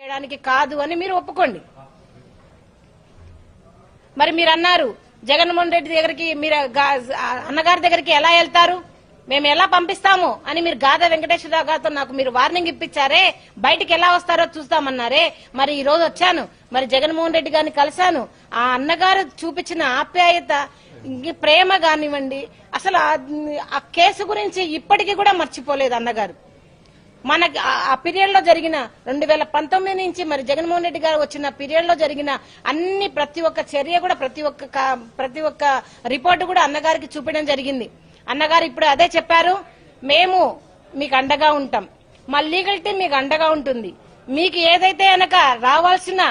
చేయడానికి కాదు అని మీరు ఒప్పుకోండి. మరి మీరు అన్నారు జగన్మోహన్ రెడ్డి దగ్గరికి మీరు అన్నగారి దగ్గరికి ఎలా వెళ్తారు, మేము ఎలా పంపిస్తాము అని మీరు గాదా వెంకటేశ్వరరావు గారితో నాకు మీరు వార్నింగ్ ఇప్పించారే, బయటికి ఎలా వస్తారో చూస్తామన్నారే. మరి ఈ రోజు వచ్చాను, మరి జగన్మోహన్ రెడ్డి గారిని కలిశాను. ఆ అన్నగారు చూపించిన ఆప్యాయత, ప్రేమ కానివ్వండి, అసలు ఆ కేసు గురించి ఇప్పటికీ కూడా మర్చిపోలేదు అన్నగారు. మనకి ఆ పీరియడ్ లో జరిగిన 2019 నుంచి మరి జగన్మోహన్ రెడ్డి గారు వచ్చిన పీరియడ్ లో జరిగిన ప్రతి ఒక్క చర్య కూడా ప్రతి ఒక్క రిపోర్టు కూడా అన్నగారికి చూపించడం జరిగింది. అన్నగారు ఇప్పుడు అదే చెప్పారు, మేము మీకు అండగా ఉంటాం, మా లీగల్టీ మీకు అండగా ఉంటుంది. మీకు ఏదైతే అనక రావాల్సిన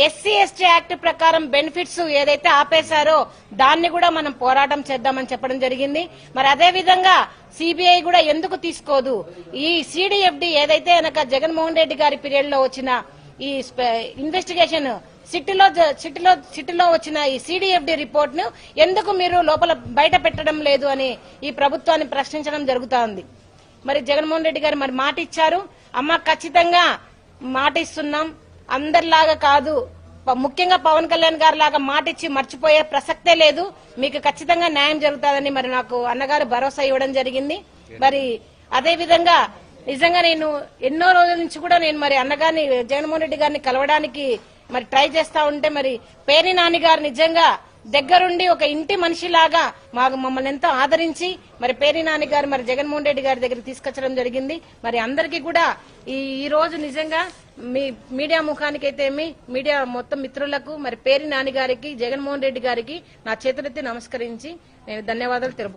ఎస్సీ ఎస్టీ యాక్ట్ ప్రకారం బెనిఫిట్స్ ఏదైతే ఆపేశారో దాన్ని కూడా మనం పోరాటం చేద్దామని చెప్పడం జరిగింది. మరి అదే విధంగా సిబిఐ కూడా ఎందుకు తీసుకోదు, ఈ సిడిఎఫ్డి ఏదైతే అనక జగన్మోహన్ రెడ్డి గారి పీరియడ్ లో వచ్చిన ఈ ఇన్వెస్టిగేషన్ సిట్లో వచ్చిన ఈ సిడిఎఫ్డి రిపోర్ట్ ను ఎందుకు మీరు లోపల బయట పెట్టడం లేదు అని ఈ ప్రభుత్వాన్ని ప్రశ్నించడం జరుగుతా ఉంది. మరి జగన్మోహన్ రెడ్డి గారు మరి మాట ఇచ్చారు, అమ్మ ఖచ్చితంగా మాట ఇస్తున్నాం, అందరిలాగా కాదు, ముఖ్యంగా పవన్ కళ్యాణ్ గారి లాగా మాట ఇచ్చి మర్చిపోయే ప్రసక్తే లేదు, మీకు ఖచ్చితంగా న్యాయం జరుగుతుందని మరి నాకు అన్నగారు భరోసా ఇవ్వడం జరిగింది. మరి అదే విధంగా నిజంగా నేను ఎన్నో రోజుల నుంచి కూడా నేను మరి అన్నగారిని జగన్మోహన్ రెడ్డి గారిని కలవడానికి మరి ట్రై చేస్తా ఉంటే మరి పేర్ని నాని గారు నిజంగా దగ్గరుండి ఒక ఇంటి మనిషిలాగా మమ్మల్ని ఎంతో ఆదరించి మరి పేర్ని నాని గారు మరి జగన్మోహన్ రెడ్డి గారి దగ్గర తీసుకొచ్చడం జరిగింది. మరి అందరికీ కూడా ఈ రోజు నిజంగా మీ మీడియా ముఖానికైతే మీడియా మొత్తం మిత్రులకు మరి పేర్ని నాని గారికి జగన్మోహన్ రెడ్డి గారికి నా చేతులెత్తి నమస్కరించి నేను ధన్యవాదాలు తెలుపు.